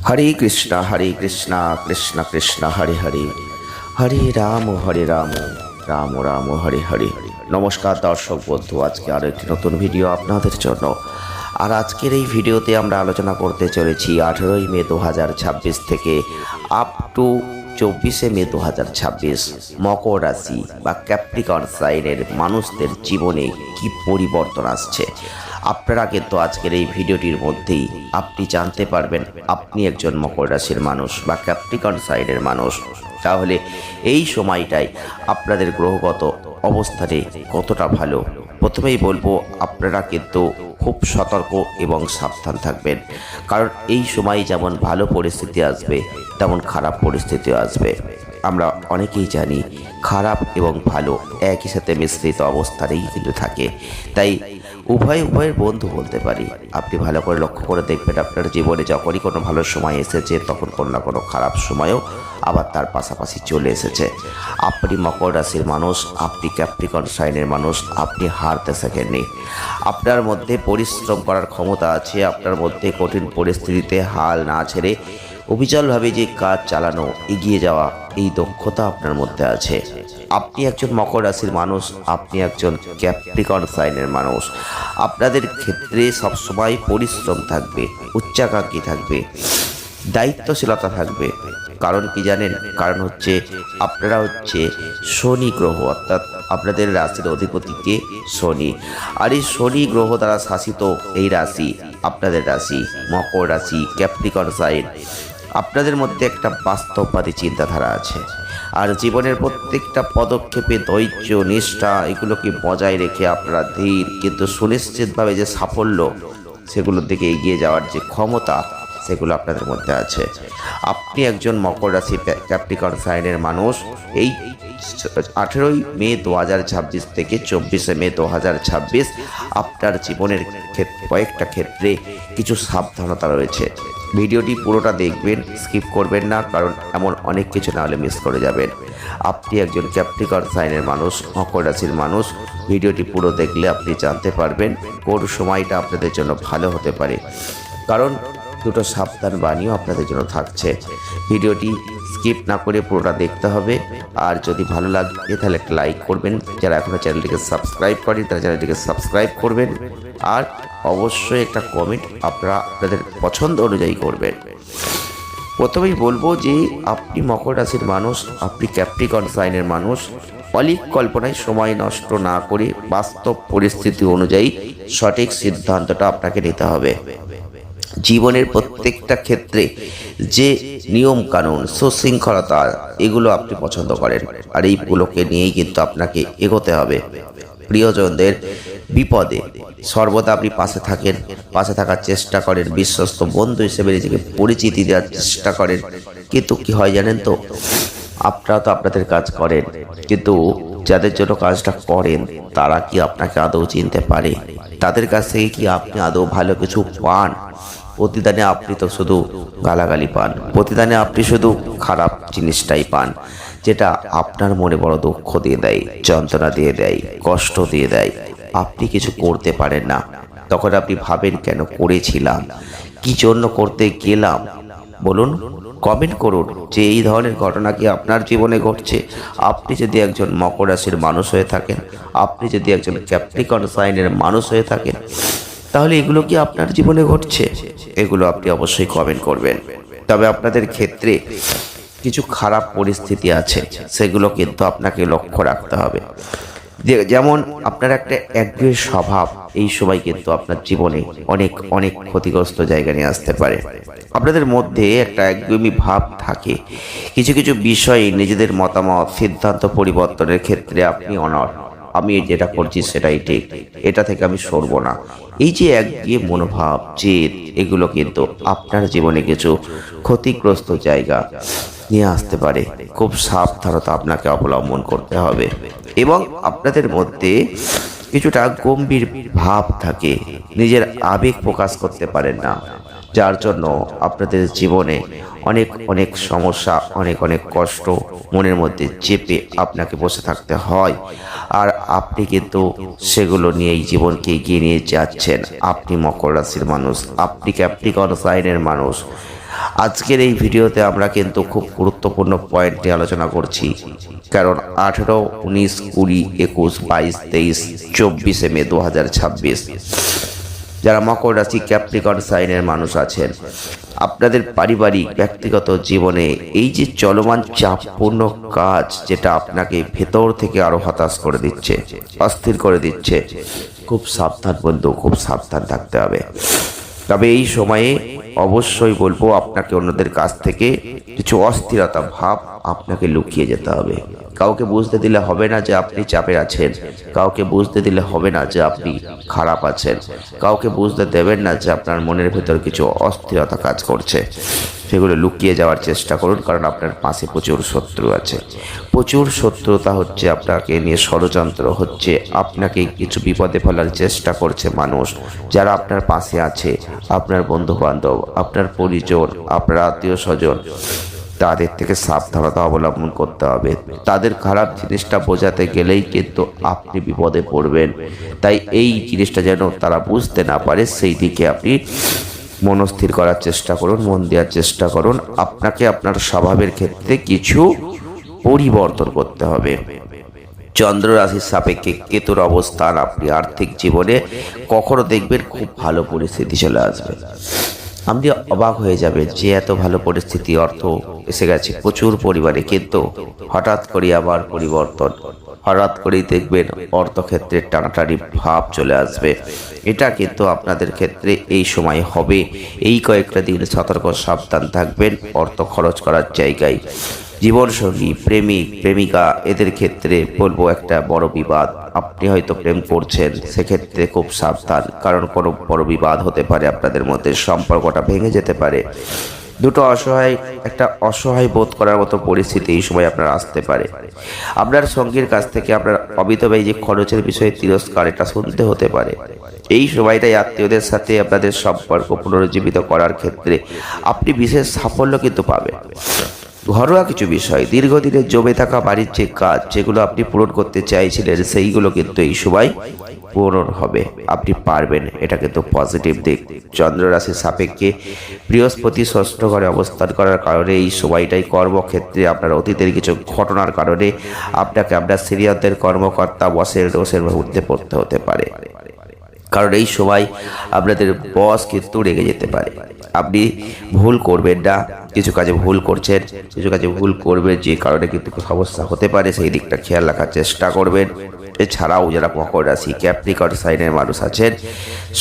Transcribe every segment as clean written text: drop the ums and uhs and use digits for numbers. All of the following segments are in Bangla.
হরে কৃষ্ণ কৃষ্ণ কৃষ্ণ হরে হরে, হরে রাম রাম রাম হরে হরে। নমস্কার দর্শক বন্ধু, আজকে আরও একটি নতুন ভিডিও আপনাদের জন্য। আর আজকের এই ভিডিওতে আমরা আলোচনা করতে চলেছি 18ই মে 2026 থেকে আপ টু 24শে মে 2026 মকর রাশি বা ক্যাপ্রিকর্ন সাইনের মানুষদের জীবনে কি পরিবর্তন আসছে। আপনারা কিন্তু আজকের এই ভিডিওটির মধ্যেই আপনি জানতে পারবেন আপনি একজন মকর রাশির মানুষ বা ক্যাপ্রিকর্ন সাইনের মানুষ। তাহলে এই সময়টাই আপনাদের গ্রহগত অবস্থানে কতটা ভালো। প্রথমেই বলবো আপনারা কিন্তু খুব সতর্ক এবং সাবধান থাকবেন, কারণ এই সময় যেমন ভালো পরিস্থিতি আসবে তেমন খারাপ পরিস্থিতিও আসবে। আমরা অনেকেই জানি খারাপ এবং ভালো একই সাথে মিশ্রিত অবস্থাতেই কিন্তু থাকে, তাই উভয়ের বন্ধু বলতে পারি। আপনি ভালো করে লক্ষ্য করে দেখবেন আপনার জীবনে যখনই কোনো ভালো সময় এসেছে তখন কোনো না কোনো খারাপ সময়ও আবার তার পাশাপাশি চলে এসেছে। আপনি মকর রাশির মানুষ, আপনি ক্যাপ্রিকর্ন সাইনের মানুষ, আপনি হারতে শেখেননি। আপনার মধ্যে পরিশ্রম করার ক্ষমতা আছে, আপনার মধ্যে কঠিন পরিস্থিতিতে হাল না ছেড়ে অবিচলভাবে যে কাজ চালানো, এগিয়ে যাওয়া, এই দক্ষতা আপনার মধ্যে আছে। আপনি একজন মকর রাশির মানুষ, আপনি একজন ক্যাপ্রিকর্ন সাইনের মানুষ। আপনাদের ক্ষেত্রে সবসময় পরিশ্রম থাকবে, উচ্চাকাঙ্ক্ষী থাকবে, দায়িত্বশীলতা থাকবে। কারণ কি জানেন? কারণ হচ্ছে আপনারা হচ্ছে শনি গ্রহ, অর্থাৎ আপনাদের রাশির অধিপতিকে শনি। আর এই শনি গ্রহ দ্বারা শাসিত এই রাশি, আপনাদের রাশি মকর রাশি ক্যাপ্রিকর্ন সাইন। আপনাদের মধ্যে একটা বাস্তববাদী চিন্তাধারা আছে, আর জীবনের প্রত্যেকটা পদক্ষেপে ধৈর্য নিষ্ঠা এগুলোকে বজায় রেখে আপনারা ধীর কিন্তু সুনিশ্চিতভাবে যে সাফল্য, সেগুলোর দিকে এগিয়ে যাওয়ার যে ক্ষমতা, সেগুলো আপনাদের মধ্যে আছে। আপনি একজন মকর রাশি ক্যাপ্রিকর্ন সাইনের মানুষ। এই 18ই মে 2026 থেকে 24শে মে 2026 আপনার জীবনের কয়েকটা ক্ষেত্রে কিছু সাবধানতা রয়েছে। ভিডিওটি পুরোটা দেখবেন, স্কিপ করবেন না, কারণ এমন অনেক কিছু না হলে মিস করে যাবেন। আপনি একজন ক্যাপ্রিকর্ন সাইনের মানুষ, মকর রাশির মানুষ। ভিডিওটি পুরো দেখলে আপনি জানতে পারবেন কোন সময়টা আপনাদের জন্য ভালো হতে পারে, কারণ দুটো সাবধান বাণীও আপনাদের জন্য থাকছে। ভিডিওটি স্কিপ না করে পুরোটা দেখতে হবে। আর যদি ভালো লাগে তাহলে একটা লাইক করবেন, যারা এখনও চ্যানেলটিকে সাবস্ক্রাইব করেন তারা চ্যানেলটিকে সাবস্ক্রাইব করবেন, আর অবশ্যই একটা কমেন্ট আপনারা আপনাদের পছন্দ অনুযায়ী করবেন। প্রথমেই বলবো যে আপনি মকর রাশির মানুষ, আপনি ক্যাপ্রিকর্ন সাইনের মানুষ। অলিক কল্পনায় সময় নষ্ট না করে বাস্তব পরিস্থিতি অনুযায়ী সঠিক সিদ্ধান্তটা আপনাকে নিতে হবে। জীবনের প্রত্যেকটা ক্ষেত্রে যে নিয়ম কানুন, সুশৃঙ্খলতা, এগুলো আপনি পছন্দ করেন, আর এইগুলোকে নিয়েই কিন্তু আপনাকে এগোতে হবে। প্রিয়জনদের বিপদে সর্বদা আপনি পাশে থাকার চেষ্টা করেন, বিশ্বস্ত বন্ধু হিসেবে নিজেকে পরিচিতি দেওয়ার চেষ্টা করেন। কিন্তু কি হয় জানেন তো, আপনারা তো আপনাদের কাজ করেন, কিন্তু যাদের জন্য কাজটা করেন তারা কি আপনাকে আদৌ চিনতে পারে? তাদের কাছ থেকে কি আপনি আদৌ ভালো কিছু পান? প্রতিদানে আপনি তো শুধু গালাগালি পান, প্রতিদানে আপনি শুধু খারাপ জিনিসটাই পান, যেটা আপনার মনে বড় দুঃখ দিয়ে দেয়, যন্ত্রণা দিয়ে দেয়, কষ্ট দিয়ে দেয়। আপনি কিছু করতে পারেন না, তখন আপনি ভাবেন কেন করেছিলাম, কি জন্য করতে গেলাম। বলুন, কমেন্ট করুন যে এই ধরনের ঘটনা কি আপনার জীবনে ঘটছে। আপনি যদি একজন মকর রাশির মানুষ হয়ে থাকেন, আপনি যদি একজন ক্যাপ্রিকর্ন সাইনের মানুষ হয়ে থাকেন, তাহলে এগুলো কি আপনার জীবনে ঘটছে? এগুলো আপনি অবশ্যই কমেন্ট করবেন। তবে আপনাদের ক্ষেত্রে কিছু খারাপ পরিস্থিতি আছে, সেগুলো কিন্তু আপনাকে লক্ষ্য রাখতে হবে। যেমন আপনার একটা একগুঁয়ে স্বভাব এই সময় কিন্তু আপনার জীবনে অনেক অনেক ক্ষতিগ্রস্ত জায়গা নিয়ে আসতে পারে। আপনাদের মধ্যে একটা একগুঁয়েমি ভাব থাকে, কিছু কিছু বিষয়ে নিজেদের মতামত সিদ্ধান্ত পরিবর্তনের ক্ষেত্রে আপনি অনড়। আমি যেটা করছি সেটাই ঠিক, এটা থেকে আমি সরব না। এই যে একগুঁয়ে মনোভাব, জেদ, এগুলো কিন্তু আপনার জীবনে কিছু ক্ষতিগ্রস্ত জায়গা নিয়ে আসতে পারে। খুব সাবধানতা আপনাকে অবলম্বন করতে হবে। এবং আপনাদের মধ্যে কিছুটা গম্ভীর ভাব থাকে, নিজের আবেগ প্রকাশ করতে পারেন না, যার জন্য আপনাদের জীবনে অনেক অনেক সমস্যা, অনেক অনেক কষ্ট মনের মধ্যে চেপে আপনাকে বসে থাকতে হয়। আর আপনি কিন্তু সেগুলো নিয়েই জীবনকে এগিয়ে নিয়ে যাচ্ছেন। আপনি মকর রাশির মানুষ, আপনি ক্যাপ্রিকর্ন সাইনের মানুষ। আজকের এই ভিডিওতে আমরা কিন্তু খুব গুরুত্বপূর্ণ পয়েন্ট নিয়ে আলোচনা করছি, কারণ 18, 19, 20, 21, 22, 23, 24 মে 2026 যারা মকর রাশি ক্যাপ্রিকন সাইনের মানুষ আছেন, আপনাদের পারিবারিক ব্যক্তিগত জীবনে এই যে চলমান চাপপূর্ণ কাজ, যেটা আপনাকে ভেতর থেকে আরো হতাশ করে দিচ্ছে, অস্থির করে দিচ্ছে, খুব সাবধান বন্ধু, খুব সাবধান থাকতে হবে। তবে এই সময়ে অবশ্যই বলবো, আপনাকে অন্যদের কাছ থেকে কিছু অস্থিরতা ভাব আপনাকে লুকিয়ে যেতে হবে। কাউকে বুঝতে দিলে হবে না যে আপনি চাপে আছেন, কাউকে বুঝতে দিলে হবে না যে আপনি খারাপ আছেন, কাউকে বুঝতে দেবেন না যে আপনার মনের ভেতর কিছু অস্থিরতা কাজ করছে। সেগুলো লুকিয়ে যাওয়ার চেষ্টা করুন, কারণ আপনার পাশে প্রচুর শত্রু আছে, প্রচুর শত্রুতা হচ্ছে, আপনাকে নিয়ে ষড়যন্ত্র হচ্ছে, আপনাকে কিছু বিপদে ফেলার চেষ্টা করছে মানুষ যারা আপনার পাশে আছে, আপনার বন্ধু বান্ধব, আপনার পরিজন, আপনার আত্মীয় স্বজন। তাদের থেকে সাবধানতা অবলম্বন করতে হবে। তাদের খারাপ জিনিসটা বোঝাতে গেলেই কিন্তু আপনি বিপদে পড়বেন। তাই এই জিনিসটা যেন তারা বুঝতে না পারে, সেই দিকে আপনি মনস্থির করার চেষ্টা করুন, মন দেওয়ার চেষ্টা করুন। আপনাকে আপনার স্বভাবের ক্ষেত্রে কিছু পরিবর্তন করতে হবে। চন্দ্র রাশির সাপেক্ষে কেতুর অবস্থান, আপনি আর্থিক জীবনে কখনো দেখবেন খুব ভালো পরিস্থিতি চলে আসবে। আপনি অবাক হয়ে যাবেন যে এত ভালো পরিস্থিতি, অর্থ এসে গেছে প্রচুর পরিমাণে, কিন্তু হঠাৎ করে আবার পরিবর্তন, হঠাৎ করেই দেখবেন অর্থক্ষেত্রে টানাটানি ভাব চলে আসবে। এটা কিন্তু আপনাদের ক্ষেত্রে এই সময় হবে। এই কয়েকটা দিন সতর্ক সাবধান থাকবেন অর্থ খরচ করার জায়গায়। জীবনসঙ্গী, প্রেমিক, প্রেমিকা, এদের ক্ষেত্রে বলবো একটা বড় বিবাদ। আপনি হয়তো প্রেম করছেন, সেক্ষেত্রে খুব সাবধান, কারণ কোনো বড় বিবাদ হতে পারে, আপনাদের মধ্যে সম্পর্কটা ভেঙে যেতে পারে। একটা অসহায় বোধ করার মতো পরিস্থিতি এই সময় আপনার আসতে পারে। আপনার সঙ্গীর কাছ থেকে আপনার অমিতব্যয়ী যে খরচের বিষয়ে তিরস্কার, এটা শুনতে হতে পারে। এই সময়টাই আত্মীয়দের সাথে আপনাদের সম্পর্ক পুনরুজ্জীবিত করার ক্ষেত্রে আপনি বিশেষ সাফল্য কিন্তু পাবেন। ঘরোয়া কিছু বিষয়, দীর্ঘদিনের জমে থাকা বাড়ির যে কাজ, যেগুলো আপনি পূরণ করতে চাইছিলেন, সেইগুলো কিন্তু এই সময় পূরণ হবে, আপনি পারবেন। এটা কিন্তু পজিটিভ দিক। চন্দ্র রাশির সাপেক্ষে বৃহস্পতি ষষ্ঠ ঘরে অবস্থান করার কারণে এই সময়টাই কর্মক্ষেত্রে আপনার অতীতের কিছু ঘটনার কারণে আপনাকে আপনার সিনিয়রদের, কর্মকর্তা, বসের দোষের মধ্যে পড়তে হতে পারে। কারণ এই সময় আপনাদের বস কিন্তু রেগে যেতে পারে। আপনি ভুল করবেন না, কিছু কাজে ভুল করছেন, কিছু কাজে ভুল করবেন, যে কারণে কিন্তু সমস্যা হতে পারে, সেই দিকটা খেয়াল রাখার চেষ্টা করবেন। এছাড়াও যারা মকর রাশি ক্যাপ্রিকন সাইনের মানুষ আছেন,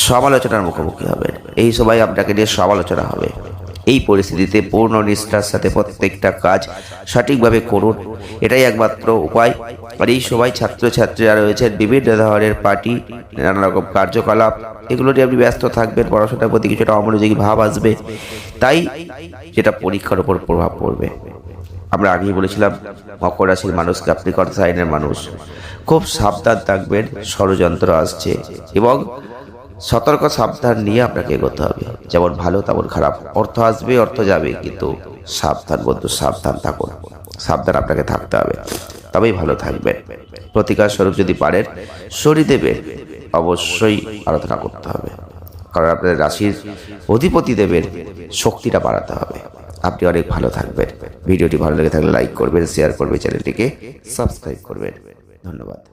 সমালোচনার মুখোমুখি হবেন। এই সময় আপনাকে নিয়ে সমালোচনা হবে। এই পরিস্থিতিতে পূর্ণ নিষ্ঠার সাথে প্রত্যেকটা কাজ সঠিকভাবে করুন, এটাই একমাত্র উপায়। আর এই সময় ছাত্রছাত্রীরা রয়েছেন, বিভিন্ন ধরনের পার্টি, নানা রকম কার্যকলাপ, এগুলো নিয়ে আপনি ব্যস্ত থাকবেন। পড়াশোনার প্রতি কিছুটা অমনোযোগী ভাব আসবে, তাই যেটা পরীক্ষার উপর প্রভাব পড়বে। আমরা আগেই বলেছিলাম, মকর রাশির মানুষ, ক্যাপ্রিকন সাইনের মানুষ, খুব সাবধান থাকবেন, ষড়যন্ত্র আসছে, এবং সতর্ক সাবধান নিয়ে আপনাকে এগোতে হবে। যেমন ভালো তেমন খারাপ, অর্থ আসবে, অর্থ যাবে, কিন্তু সাবধান বন্ধু, সাবধান থাকুন, সাবধান আপনাকে থাকতে হবে, তবেই ভালো থাকবেন। প্রতিকার স্বরূপ যদি পারেন শনিদেবের অবশ্যই আরাধনা করতে হবে, কারণ আপনাদের রাশির অধিপতি দেবের শক্তিটা বাড়াতে হবে। আপনি অনেক ভালো থাকবেন। ভিডিওটি ভালো লেগে থাকলে লাইক করবেন, শেয়ার করবেন, চ্যানেলটিকে সাবস্ক্রাইব করবেন। ধন্যবাদ।